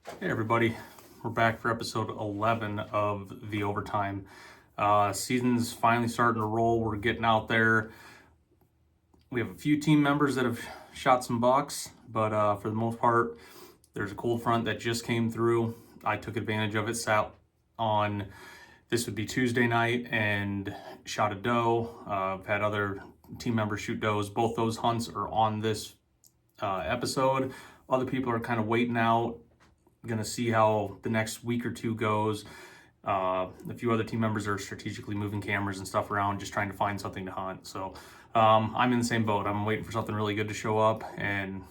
Hey everybody, we're back for episode 11 of The Overtime. Season's finally starting to roll. We're getting out there. We have a few team members that have shot some bucks, but for the most part, there's a cold front that just came through. I took advantage of it, sat on, this would be Tuesday night, and shot a doe. I've had other team members shoot does. Both those hunts are on this episode. Other people are kind of waiting out. Going to see how the next week or two goes. A few other team members are strategically moving cameras and stuff around, just trying to find something to hunt. So I'm in the same boat. I'm waiting for something really good to show up, and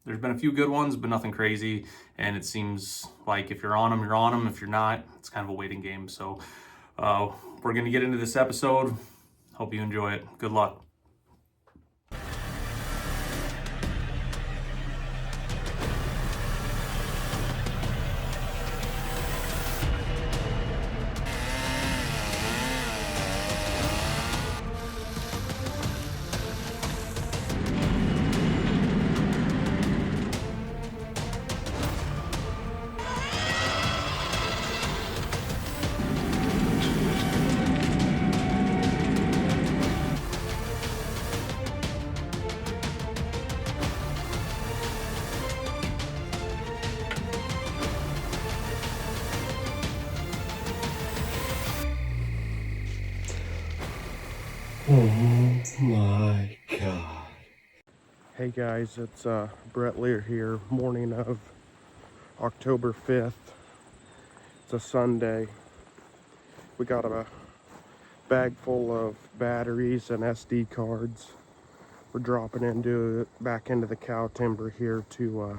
there's been a few good ones, but nothing crazy. And it seems like if you're on them, you're on them. If you're not, it's kind of a waiting game. So we're going to get into this episode. Hope you enjoy it. Good luck. Oh my God. Hey guys, it's Brett Lear here, morning of October 5th. It's a Sunday. We got a bag full of batteries and SD cards. We're dropping back into the cow timber here to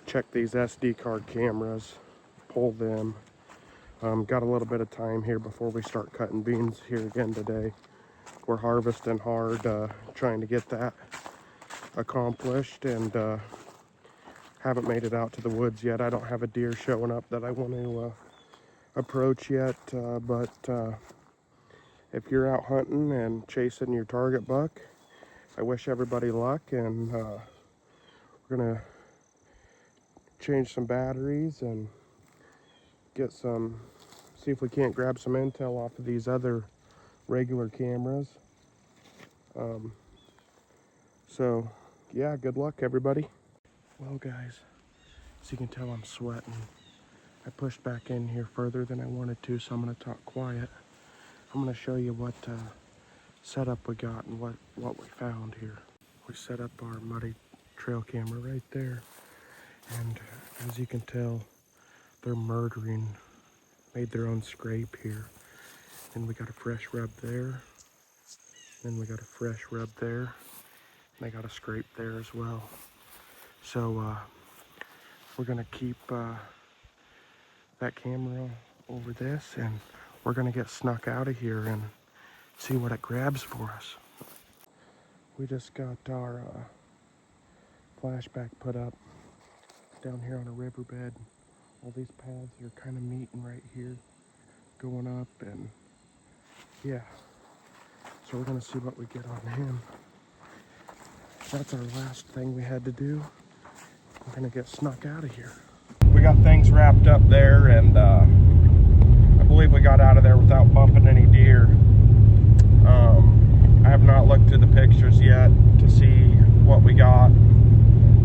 check these SD card cameras, pull them. Got a little bit of time here before we start cutting beans here again today. We're harvesting hard, trying to get that accomplished, and haven't made it out to the woods yet. I don't have a deer showing up that I want to approach yet, but if you're out hunting and chasing your target buck, I wish everybody luck, and we're gonna change some batteries and see if we can't grab some intel off of these other regular cameras. So yeah, good luck everybody. Well guys, as you can tell, I'm sweating. I pushed back in here further than I wanted to, so I'm going to talk quiet. I'm going to show you what setup we got and what we found here. We set up our muddy trail camera right there, and as you can tell, they're made their own scrape here. And we got a fresh rub there, then we got a fresh rub there, and they got a scrape there as well. So we're gonna keep that camera over this, and we're gonna get snuck out of here and see what it grabs for us. We just got our flashback put up down here on a riverbed. All these paths are kind of meeting right here, going up, and yeah. So we're gonna see what we get on him. That's our last thing we had to do. We're gonna get snuck out of here. We got things wrapped up there, and I believe we got out of there without bumping any deer. I have not looked through the pictures yet to see what we got.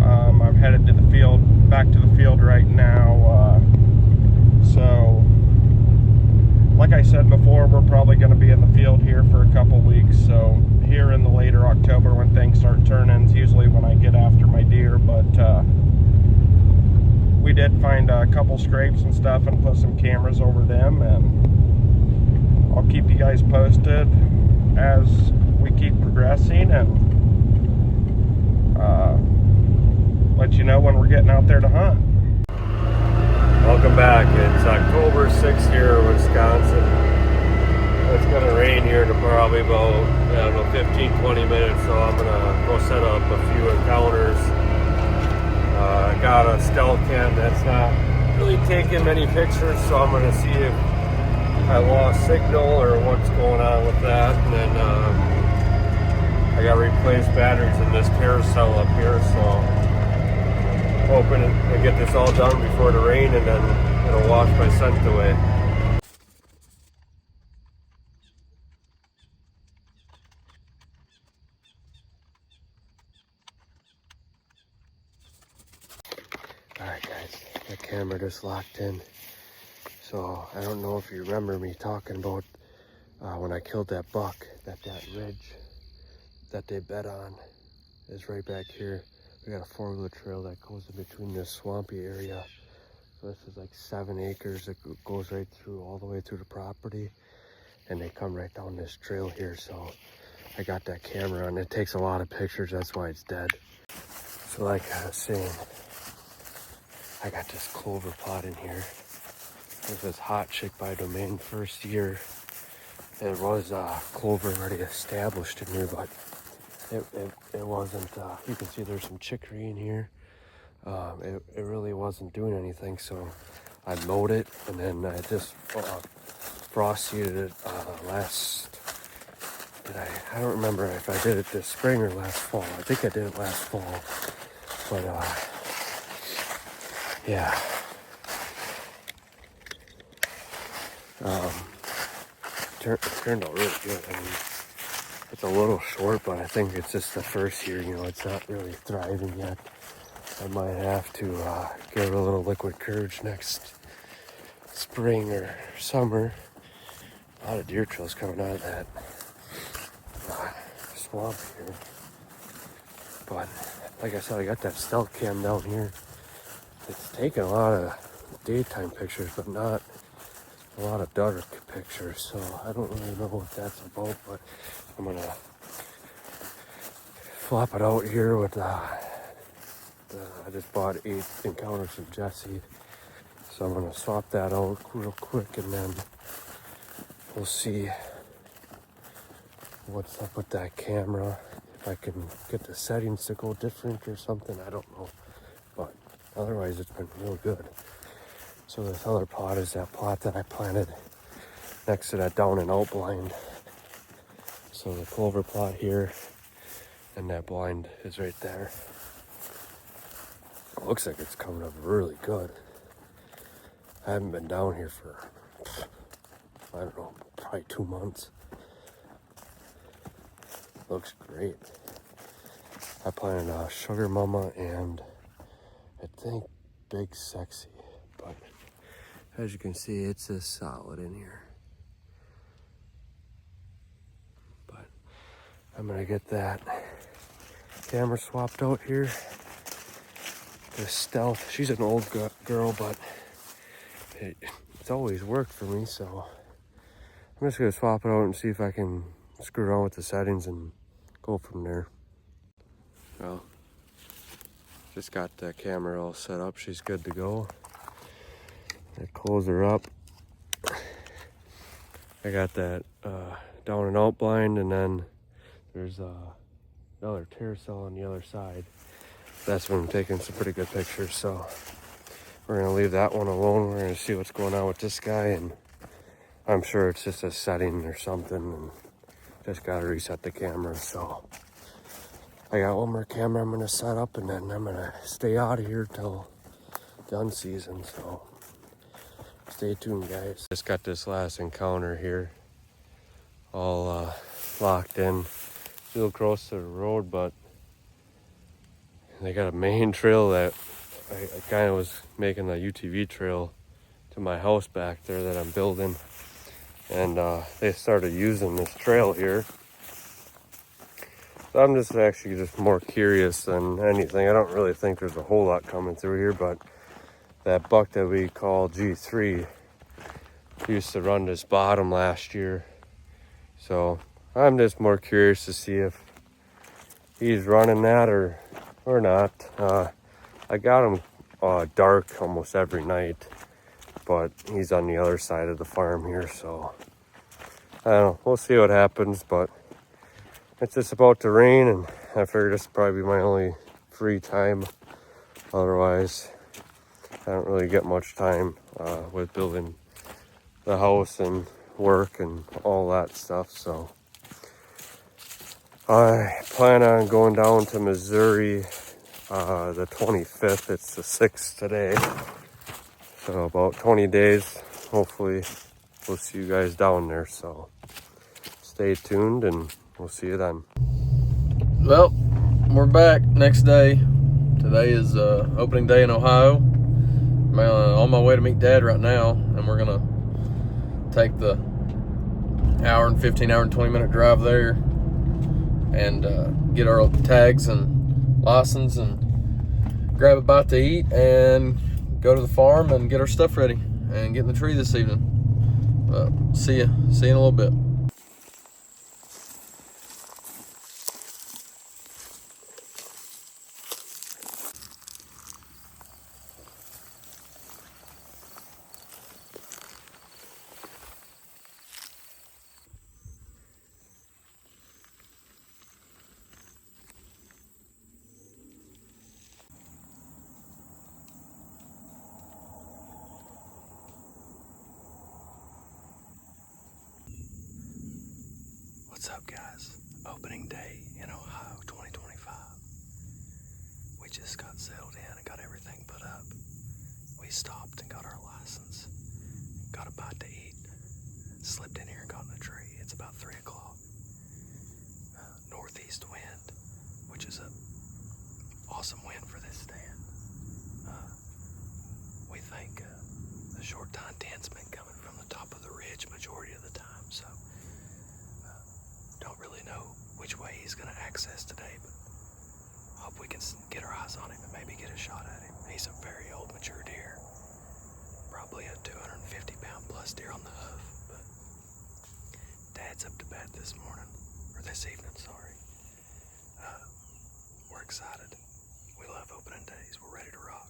I'm headed to the field, back to the field right now. So, like I said before, we're probably going to be in the field here for a couple weeks. So here in the later October, when things start turning, is usually when I get after my deer. But we did find a couple scrapes and stuff and put some cameras over them, and I'll keep you guys posted as we keep progressing, and let you know when we're getting out there to hunt. Welcome back. It's October 6th here in Wisconsin. It's going to rain here in probably about, 15-20 minutes, so I'm going to go set up a few encounters. I got a stealth cam that's not really taking many pictures, so I'm going to see if I lost signal or what's going on with that. And then I got replaced batteries in this carousel up here, so hoping to get this all done before the rain, and then it'll wash my scent away. Alright guys, the camera just locked in. So I don't know if you remember me talking about when I killed that buck, that ridge that they bet on is right back here. We got a 4-wheeler trail that goes in between this swampy area. So this is like 7 acres. It goes right through, all the way through the property. And they come right down this trail here. So I got that camera on. It takes a lot of pictures, that's why it's dead. So like I was saying, I got this clover plot in here. There's this Hot Chick by Domain first year. There was clover already established in here, but it wasn't, you can see there's some chicory in here. It really wasn't doing anything, so I mowed it, and then I just frost seeded it I don't remember if I did it this spring or last fall. I think I did it last fall, but yeah. Turned out really good. I mean, it's a little short, but I think it's just the first year, you know, it's not really thriving yet. I might have to give it a little liquid courage next spring or summer. A lot of deer trails coming out of that swamp here. But like I said, I got that stealth cam down here. It's taking a lot of daytime pictures, but not a lot of dark pictures, so I don't really know what that's about, but I'm gonna flop it out here with I just bought 8 Encounters from Jesse, so I'm gonna swap that out real quick, and then we'll see what's up with that camera, if I can get the settings to go different or something, I don't know, but otherwise it's been real good. So this other plot is that plot that I planted next to that down and out blind. So the clover plot here, and that blind is right there. It looks like it's coming up really good. I haven't been down here for, I don't know, probably 2 months. Looks great. I planted Sugar Mama and I think Big Sexy, but as you can see, it's just solid in here. But I'm gonna get that camera swapped out here. The Stealth, she's an old girl, but it's always worked for me, so I'm just gonna swap it out and see if I can screw around with the settings and go from there. Well, just got the camera all set up. She's good to go. I close her up. I got that down and out blind, and then there's another tear cell on the other side. That's been taking some pretty good pictures, so we're gonna leave that one alone. We're gonna see what's going on with this guy, and I'm sure it's just a setting or something, and just gotta reset the camera. So I got one more camera I'm gonna set up, and then I'm gonna stay out of here till gun season, so stay tuned, guys. Just got this last encounter here all locked in. A little close to the road, but they got a main trail that I kind of was making a UTV trail to my house back there that I'm building, and they started using this trail here. So I'm just actually just more curious than anything. I don't really think there's a whole lot coming through here, but that buck that we call G3 used to run this bottom last year. So I'm just more curious to see if he's running that or not. I got him dark almost every night, but he's on the other side of the farm here, so I don't know. We'll see what happens, but it's just about to rain, and I figured this would probably be my only free time. Otherwise, I don't really get much time with building the house and work and all that stuff, so I plan on going down to Missouri the 25th. It's the 6th today. So about 20 days. Hopefully we'll see you guys down there. So stay tuned and we'll see you then. Well, we're back next day. Today is opening day in Ohio. I'm on my way to meet Dad right now, and we're gonna take the hour and 20 minute drive there and get our tags and license and grab a bite to eat and go to the farm and get our stuff ready and get in the tree this evening. See you in a little bit. What's up, guys? Opening day in Ohio 2025. We just got settled in and got everything put up. We stopped and got our license, got a bite to eat, slipped in here and got in the tree. It's about 3 o'clock. Northeast wind, which is an awesome wind for this stand. We think the short tine tent's been coming from the top of the ridge majority of the time, so don't really know which way he's going to access today, but hope we can get our eyes on him and maybe get a shot at him. He's a very old, mature deer. Probably a 250-pound plus deer on the hoof, but Dad's up to bat this morning, or this evening, sorry. We're excited. We love opening days. We're ready to rock.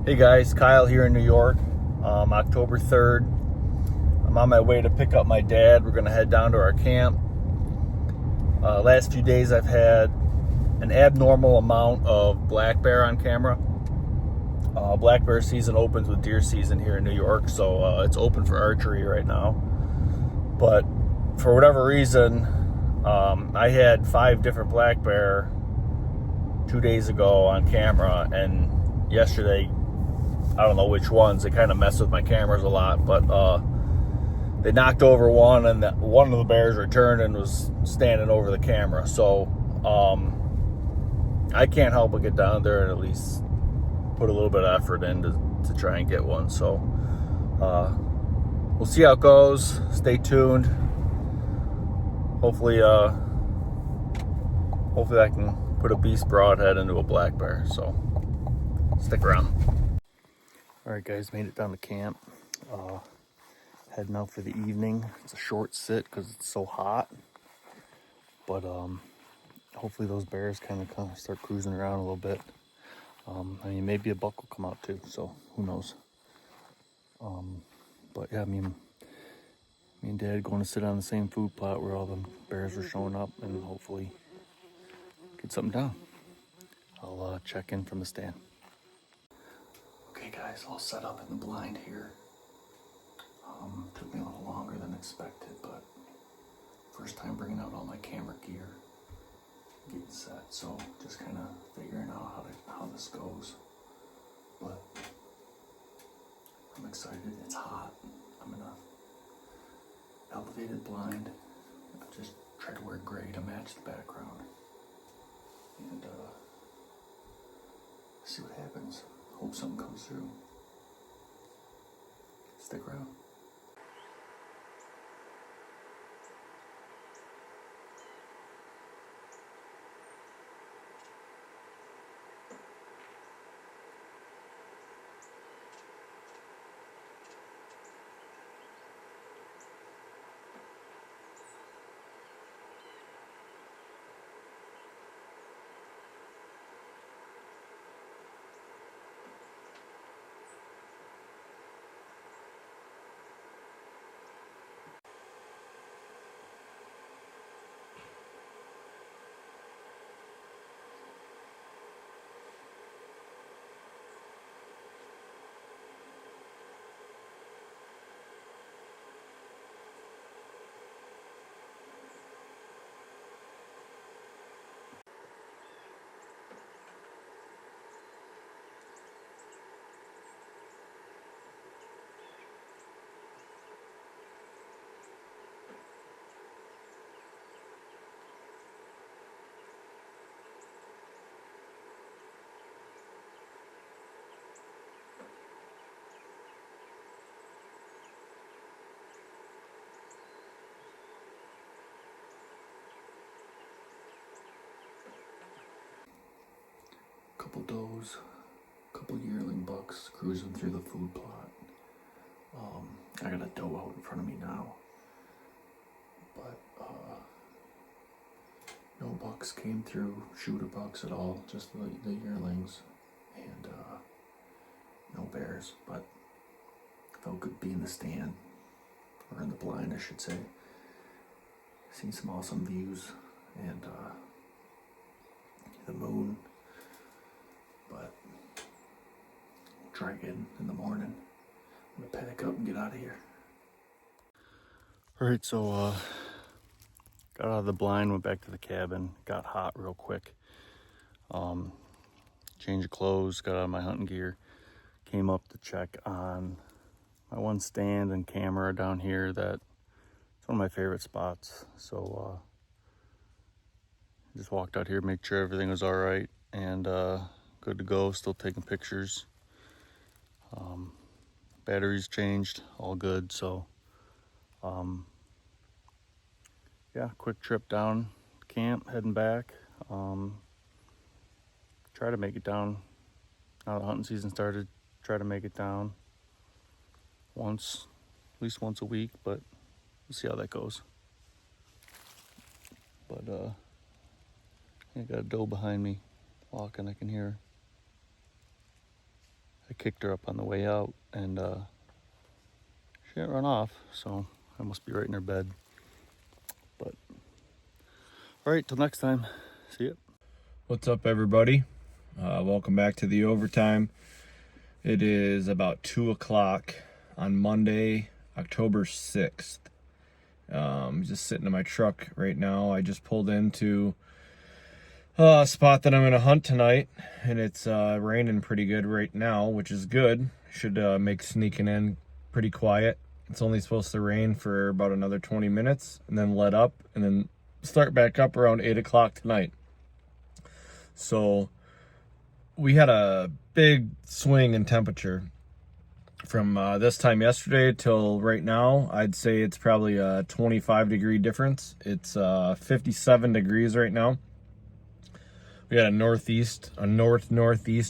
Hey guys, Kyle here in New York. October 3rd. I'm on my way to pick up my dad. We're gonna head down to our camp. Last few days I've had an abnormal amount of black bear on camera. Black bear season opens with deer season here in New York, so it's open for archery right now. But for whatever reason, I had 5 different black bear 2 days ago on camera, and yesterday, I don't know which ones, they kind of mess with my cameras a lot, but they knocked over one, and one of the bears returned and was standing over the camera. So I can't help but get down there and at least put a little bit of effort in to try and get one. So we'll see how it goes. Stay tuned. Hopefully I can put a beast broadhead into a black bear. So stick around. All right, guys, made it down to camp. Heading out for the evening. It's a short sit because it's so hot. But hopefully those bears kind of start cruising around a little bit. I mean, maybe a buck will come out too, so who knows. But yeah, me and Dad going to sit on the same food plot where all the bears are showing up and hopefully get something down. I'll check in from the stand. Okay guys, all set up in the blind here. Took me a little longer than expected, but first time bringing out all my camera gear, getting set, so just kind of figuring out how this goes. But I'm excited. It's hot. I'm in a elevated blind. I just try to wear gray to match the background, and see what happens. Hope something comes through. Stick around. Couple does, couple yearling bucks cruising through the food plot. I got a doe out in front of me now, but no bucks came through, shooter bucks at all, just the yearlings, and no bears, but felt good being in the stand, or in the blind I should say. Seen some awesome views, and the moon. But we'll try again in the morning. I'm gonna pack up and get out of here. Alright, so got out of the blind, went back to the cabin, got hot real quick. Change of clothes, got out of my hunting gear, came up to check on my one stand and camera down here. That it's one of my favorite spots. So just walked out here, make sure everything was alright, and good to go, still taking pictures. Batteries changed, all good. So yeah, quick trip down camp, heading back. Try to make it down now the hunting season started. Try to make it down at least once a week, but we'll see how that goes. But I got a doe behind me walking, I can hear her. I kicked her up on the way out, and she didn't run off, so I must be right in her bed. But all right, till next time, see ya. What's up, everybody? Welcome back to the overtime. It is about 2 o'clock on Monday, October 6th. I'm just sitting in my truck right now. I just pulled into a spot that I'm going to hunt tonight, and it's raining pretty good right now, which is good. Should make sneaking in pretty quiet. It's only supposed to rain for about another 20 minutes and then let up and then start back up around 8 o'clock tonight. So we had a big swing in temperature from this time yesterday till right now. I'd say it's probably a 25-degree difference. It's 57 degrees right now. We got a northeast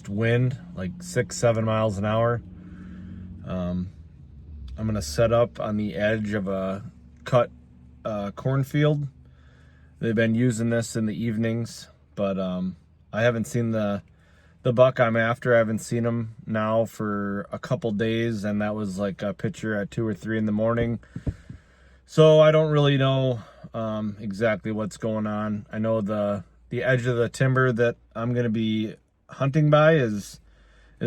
wind, like 6-7 miles an hour. I'm gonna set up on the edge of a cut cornfield. They've been using this in the evenings, but I haven't seen the buck I'm after. I haven't seen him now for a couple days, and that was like a picture at 2 or 3 in the morning. So I don't really know exactly what's going on. I know the edge of the timber that I'm going to be hunting by is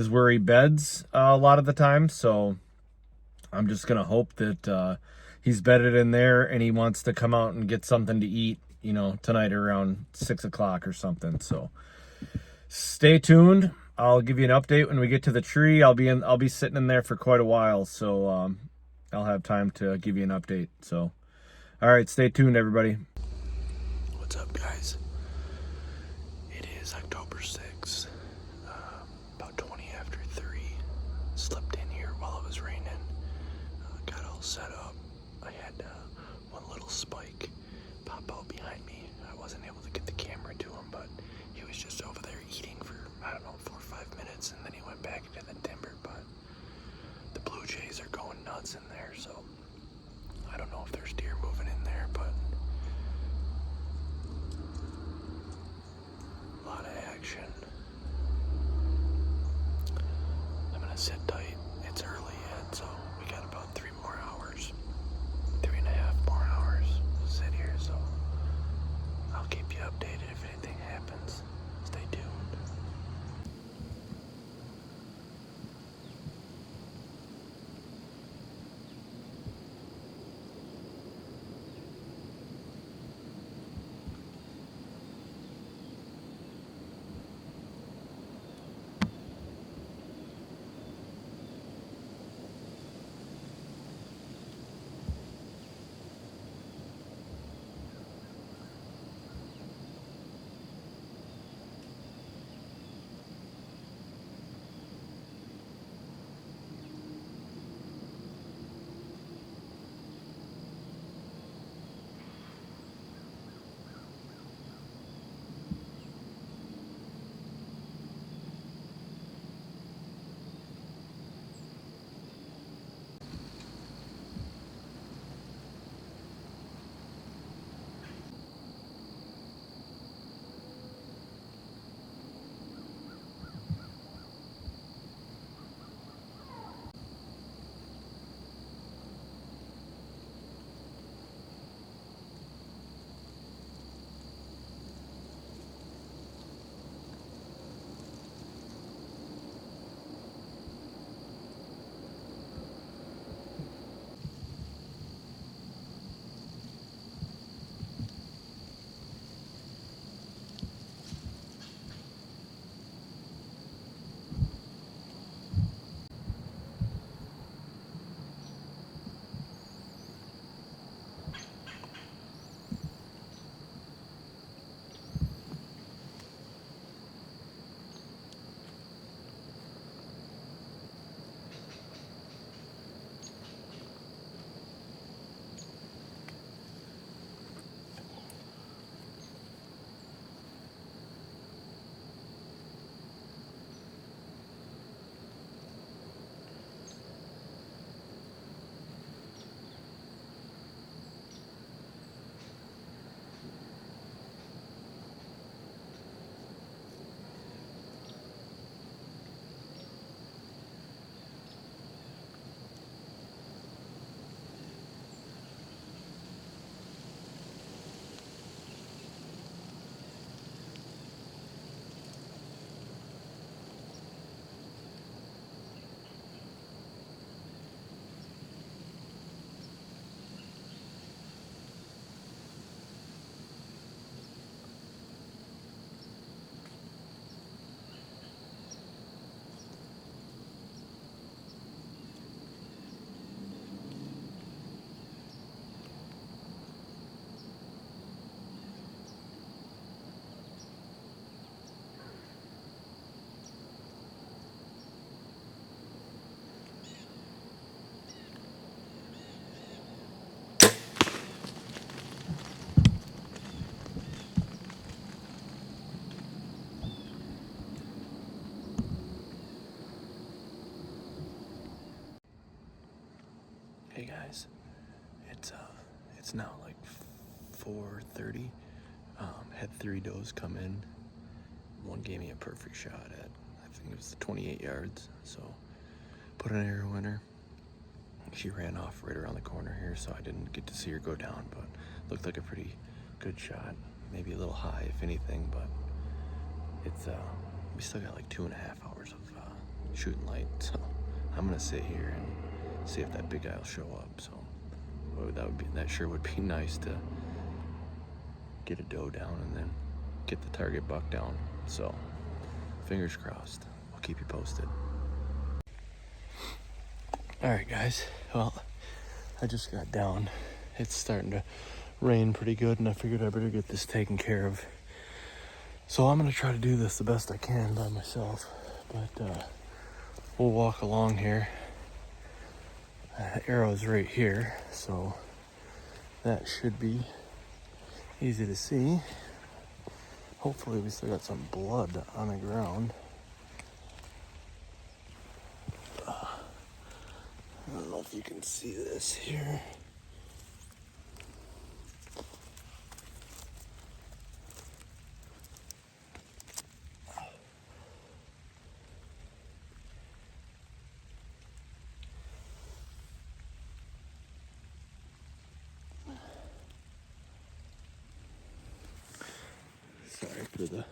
where he beds a lot of the time. So I'm just gonna hope that he's bedded in there and he wants to come out and get something to eat, tonight around 6 o'clock or something. So stay tuned. I'll give you an update when we get to the tree. I'll be sitting in there for quite a while, so I'll have time to give you an update. So, all right, stay tuned, everybody. What's up, guys? It is October 6th, about 20 after 3. Slept in here while it was raining. Got all set up. I had one little spike pop out behind me. I wasn't able to get the camera to him, but he was just over there eating for, 4 or 5 minutes, and then he went back into the timber. But the blue jays are going nuts in there, so I don't know if there's deer moving in there, but a lot of action. I'm gonna sit tight. It's early yet, so we got about 3.5 more hours to sit here, so I'll keep you updated if anything happens. Stay tuned. Hey guys, it's now like 4:30. Had 3 does come in. One gave me a perfect shot at, I think it was 28 yards. So put an arrow in her. She ran off right around the corner here, so I didn't get to see her go down, but looked like a pretty good shot. Maybe a little high, if anything, but it's we still got like 2.5 hours of shooting light, so I'm gonna sit here and see if that big guy will show up. So that sure would be nice to get a doe down and then get the target buck down. So fingers crossed. I'll keep you posted. All right, guys. Well, I just got down. It's starting to rain pretty good, and I figured I better get this taken care of. So I'm gonna try to do this the best I can by myself, but we'll walk along here. Arrow's right here, so that should be easy to see. Hopefully we still got some blood on the ground. I don't know if you can see this here. Sorry for the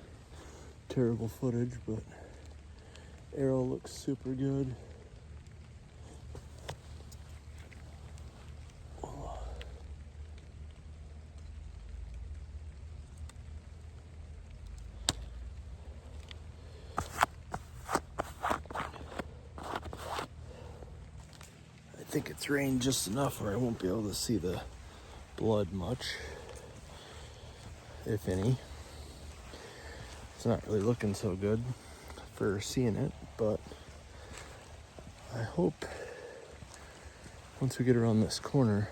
terrible footage, but arrow looks super good. I think it's rained just enough where I won't be able to see the blood much, if any. It's not really looking so good for seeing it, but I hope once we get around this corner,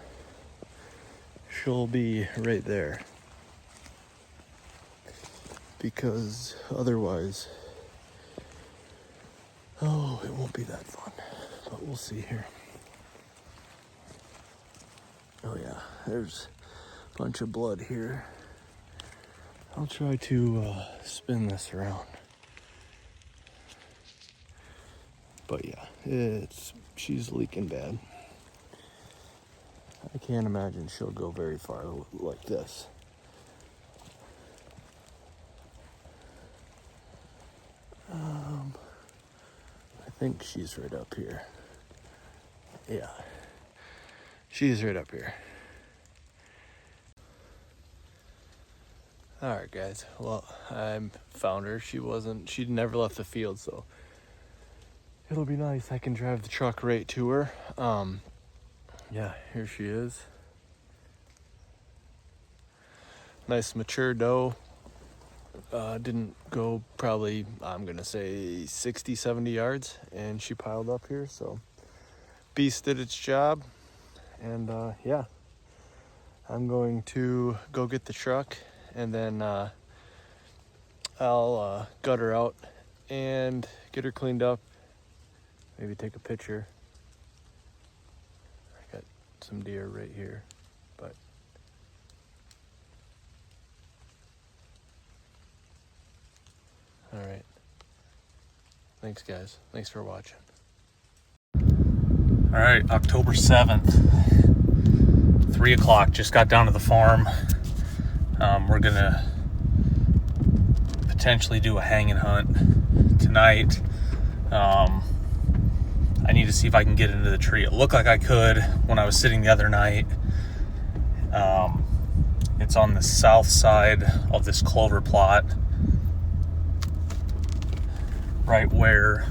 she'll be right there. Because otherwise, oh, it won't be that fun. But we'll see here. Oh yeah, there's a bunch of blood here. I'll try to spin this around. But yeah, she's leaking bad. I can't imagine she'll go very far like this. I think she's right up here. Yeah, she's right up here. All right, guys. Well, I found her. She'd never left the field, so it'll be nice. I can drive the truck right to her. Yeah, here she is. Nice mature doe. Didn't go probably, I'm gonna say 60, 70 yards, and she piled up here, so beast did its job. And yeah, I'm going to go get the truck, and then I'll gut her out and get her cleaned up, maybe take a picture. I got some deer right here, but all right. Thanks, guys. Thanks for watching. All right, October 7th, 3 o'clock, just got down to the farm. We're gonna potentially do a hanging hunt tonight. I need to see if I can get into the tree. It looked like I could when I was sitting the other night. It's on the south side of this clover plot, right where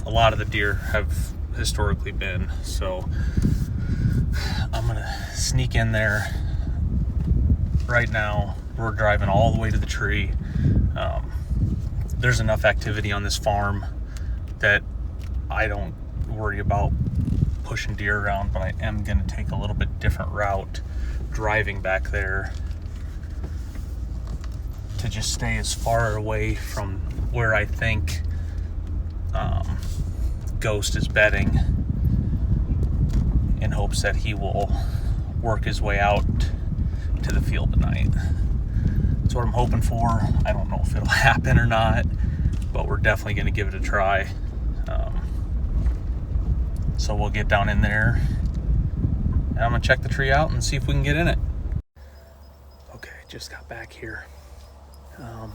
a lot of the deer have historically been. So I'm gonna sneak in there right now. We're driving all the way to the tree. There's enough activity on this farm that I don't worry about pushing deer around, but I am gonna take a little bit different route driving back there to just stay as far away from where I think Ghost is bedding, in hopes that he will work his way out to the field tonight. That's what I'm hoping for. I don't know if it'll happen or not, but we're definitely going to give it a try. So we'll get down in there, and I'm going to check the tree out and see if we can get in it. Okay, just got back here. Kind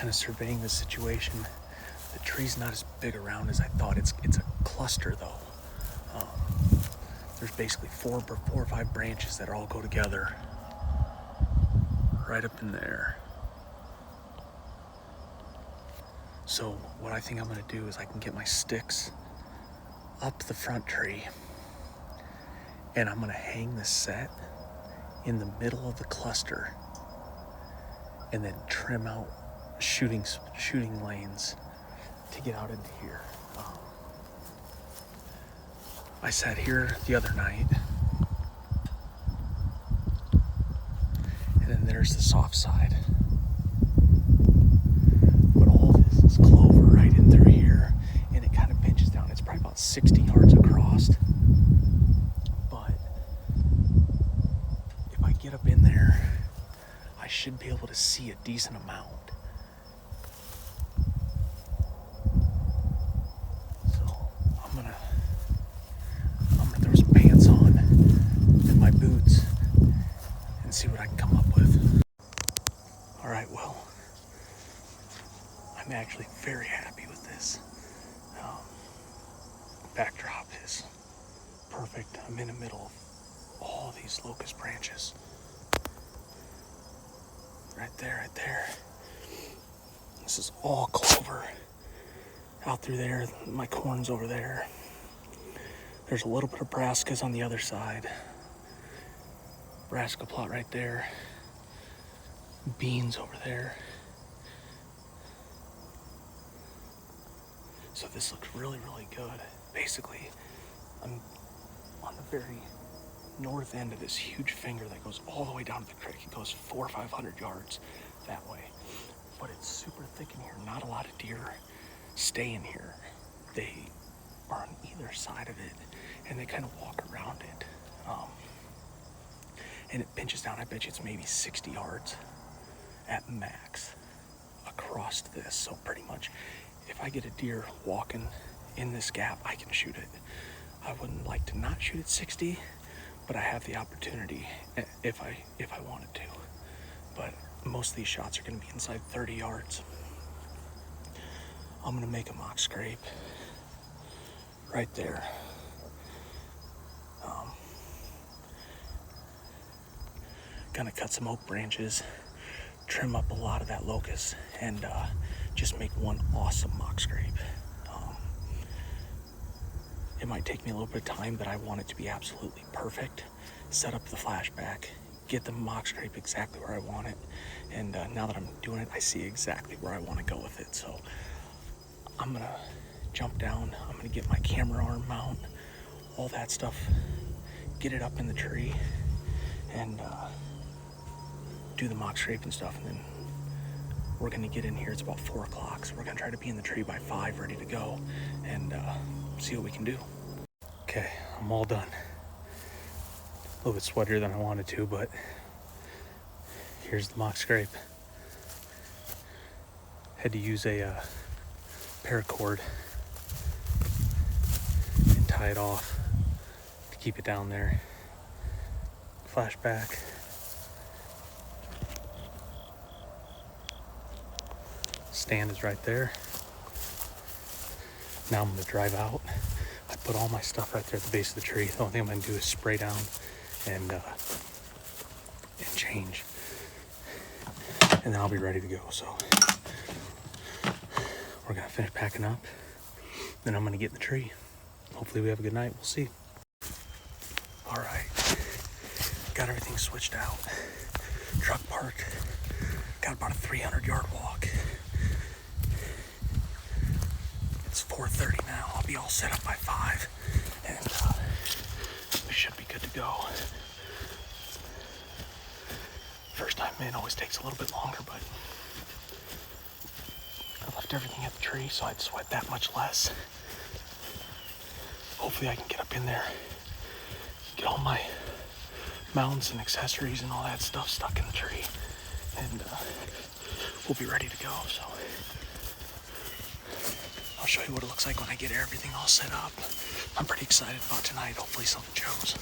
of surveying the situation. The tree's not as big around as I thought. It's a cluster though. There's basically four or five branches that all go together right up in there. So what I think I'm gonna do is I can get my sticks up the front tree and I'm gonna hang the set in the middle of the cluster and then trim out shooting lanes to get out into here. I sat here the other night, and then there's the soft side. But all this is clover right in through here, and it kind of pinches down. It's probably about 60 yards across. But if I get up in there, I should be able to see a decent amount. See what I can come up with. All right, well, I'm actually very happy with this. Backdrop is perfect. I'm in the middle of all these locust branches. Right there, right there. This is all clover. Out through there, my corn's over there. There's a little bit of brassicas on the other side. Brassica plot right there. Beans over there. So this looks really, really good. Basically, I'm on the very north end of this huge finger that goes all the way down to the creek. It goes 400 or 500 yards that way. But it's super thick in here. Not a lot of deer stay in here. They are on either side of it and they kind of walk around it. And it pinches down, I bet you it's maybe 60 yards at max across this. So pretty much, if I get a deer walking in this gap, I can shoot it. I wouldn't like to not shoot at 60, but I have the opportunity if I wanted to. But most of these shots are gonna be inside 30 yards. I'm gonna make a mock scrape right there. Gonna cut some oak branches, trim up a lot of that locust, and just make one awesome mock scrape. It might take me a little bit of time, but I want it to be absolutely perfect. Set up the flashback, get the mock scrape exactly where I want it, and now that I'm doing it, I see exactly where I want to go with it. So I'm gonna jump down, I'm gonna get my camera arm mount, all that stuff, get it up in the tree, and do the mock scrape and stuff, and then we're gonna get in here. It's about 4 o'clock, so we're gonna try to be in the tree by 5, ready to go, and see what we can do. Okay, I'm all done. A little bit sweatier than I wanted to, but here's the mock scrape. Had to use a paracord and tie it off to keep it down there. Flashback. Stand is right there. Now I'm gonna drive out. I put all my stuff right there at the base of the tree. The only thing I'm gonna do is spray down and change, and then I'll be ready to go. So we're gonna finish packing up, then I'm gonna get in the tree. Hopefully we have a good night. We'll see. All right, got everything switched out. Truck parked. Got about a 300-yard walk. It's 4:30 now. I'll be all set up by 5, and we should be good to go. First time in always takes a little bit longer, but I left everything at the tree, so I'd sweat that much less. Hopefully I can get up in there, get all my mounts and accessories and all that stuff stuck in the tree, and we'll be ready to go. So I'll show you what it looks like when I get everything all set up. I'm pretty excited about tonight. Hopefully something shows.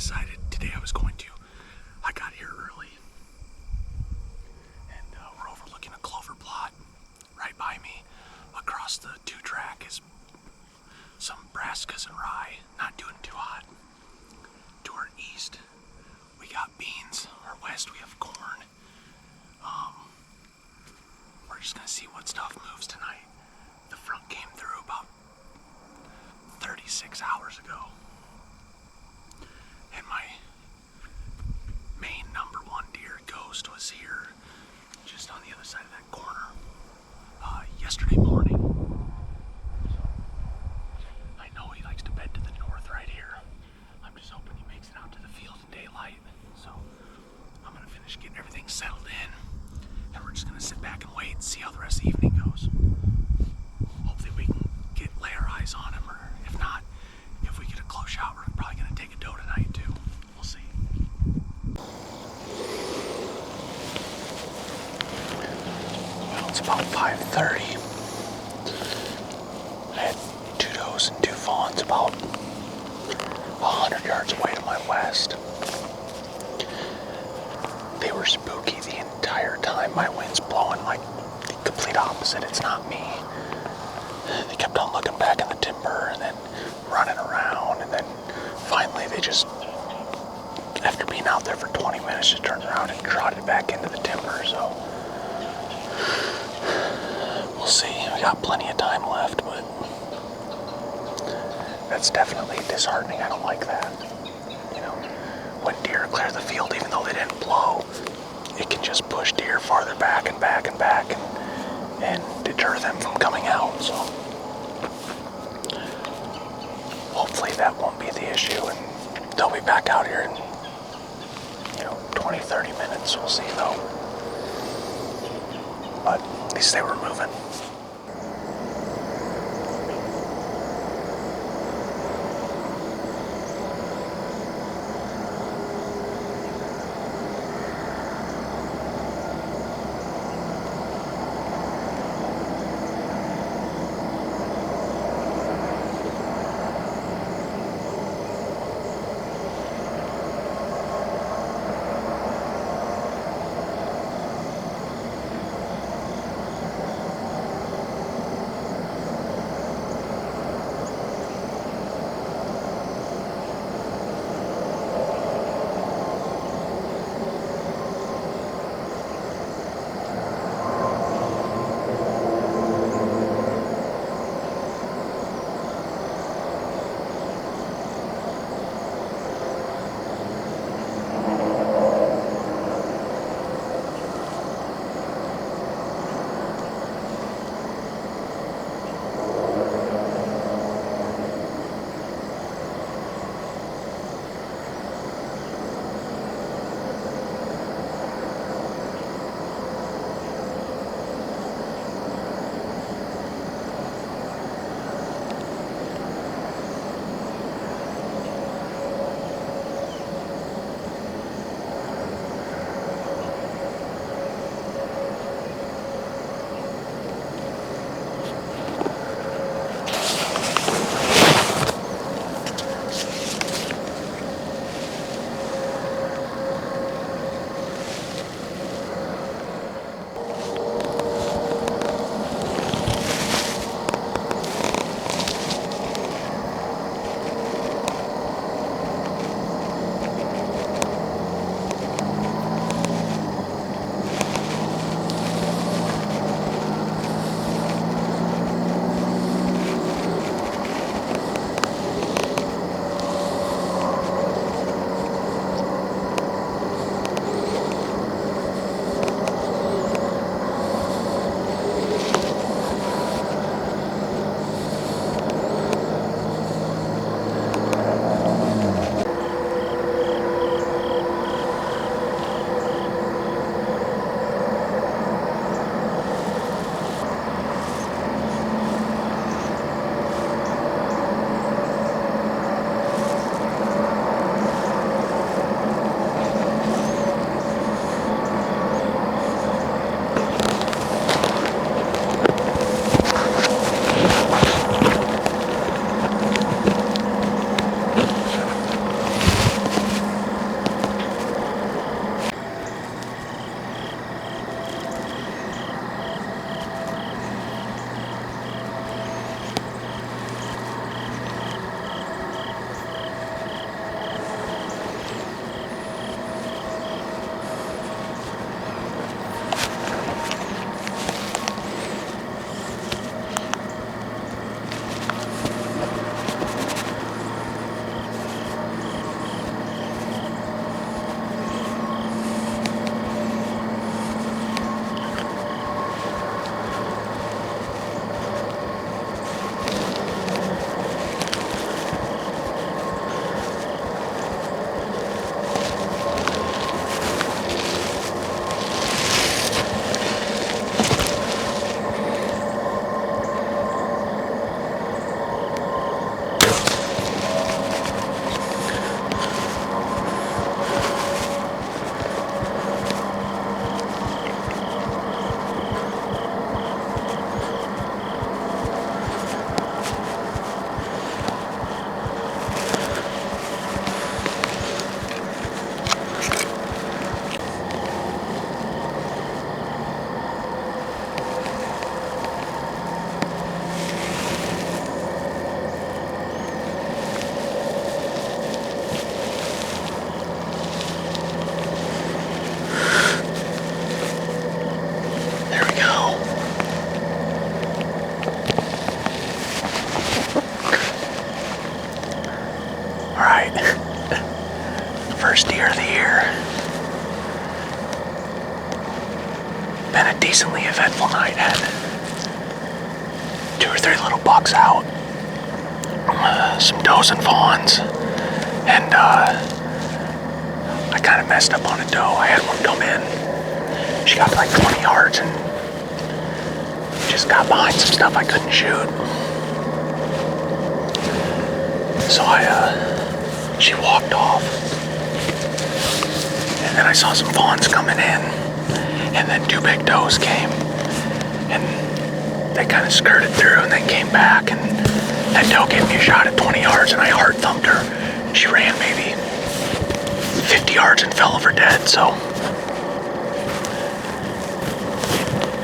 decided today I was going to. I got here early, and we're overlooking a clover plot. Right by me, across the 2-track, is some brassicas and rye, not doing too hot. To our east, we got beans. Our west, we have corn. We're just gonna see what stuff moves tonight. The front came through about 36 hours ago. And my main number 1 deer, Ghost, was here just on the other side of that corner yesterday morning. So I know he likes to bed to the north right here. I'm just hoping he makes it out to the field in daylight. So I'm gonna finish getting everything settled in, and we're just gonna sit back and wait and see how the rest of the evening goes. Hopefully we can lay our eyes on him, or if not, if we get a close shot, we're probably gonna take a doe tonight too. We'll see. Well, it's about 5:30. I had 2 does and 2 fawns about 100 yards away to my west. They were spooky the entire time. My wind's blowing like the complete opposite. It's not me. They kept on looking back in the timber and then running around, and then finally they just, after being out there for 20 minutes, just turned around and trotted back into the timber. So we'll see. We got plenty of time left, but that's definitely disheartening. I don't like that. You know, when deer clear the field, even though they didn't blow, it can just push deer farther back and back and back and deter them from coming out. So hopefully that won't be the issue, and they'll be back out here in 20-30 minutes. We'll see though, but at least they were moving. first deer of the year. Been a decently eventful night. Had 2 or 3 little bucks out, some does and fawns, and I kind of messed up on a doe. I had one come in. She got like 20 yards and just got behind some stuff I couldn't shoot. So she walked off. And then I saw some fawns coming in. And then 2 big does came. And they kind of skirted through and then came back. And that doe gave me a shot at 20 yards and I hard thumped her. She ran maybe 50 yards and fell over dead. So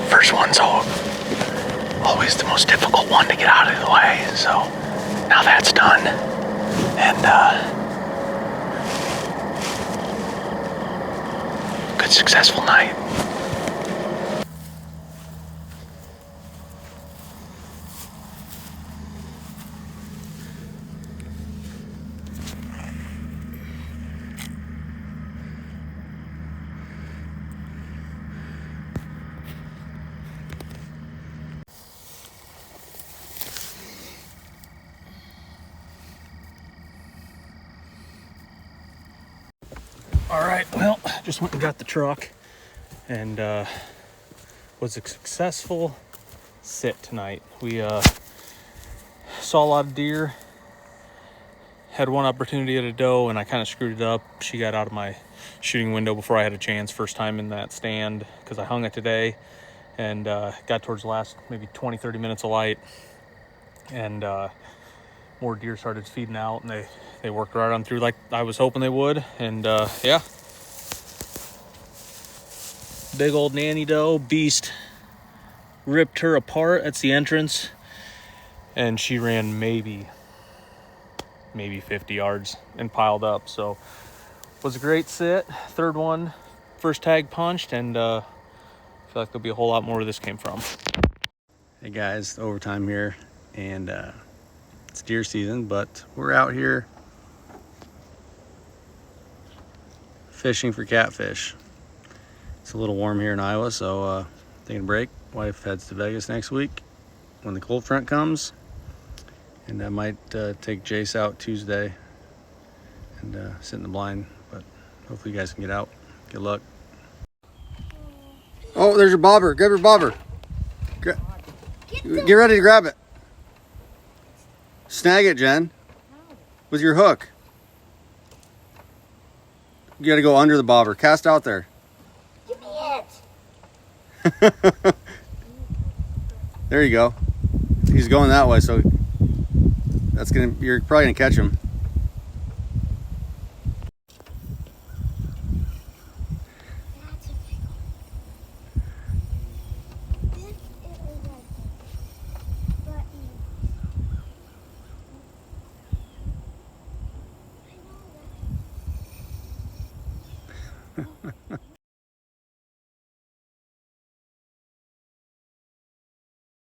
first one's always the most difficult one to get out of the way. So now that's done. And good successful night. All right, well, just went and got the truck and was a successful sit tonight. We saw a lot of deer, had one opportunity at a doe, and I kind of screwed it up. She got out of my shooting window before I had a chance, first time in that stand, because I hung it today and got towards the last maybe 20-30 minutes of light, and more deer started feeding out, and they worked right on through like I was hoping they would. And yeah, big old nanny doe beast ripped her apart. That's the entrance, and she ran maybe 50 yards and piled up. So was a great sit. Third one, first tag punched, and I feel like there'll be a whole lot more where this came from. Hey guys, overtime here, and it's deer season, but we're out here fishing for catfish. It's a little warm here in Iowa, so taking a break. Wife heads to Vegas next week when the cold front comes, and I might take Jace out Tuesday and sit in the blind, but hopefully you guys can get out. Good luck. Oh, there's your bobber. Grab your bobber. Get ready to grab it. Snag it, Jen, with your hook. You gotta go under the bobber. Cast out there. Give me it. There you go. He's going that way, so you're probably gonna catch him. This is like, but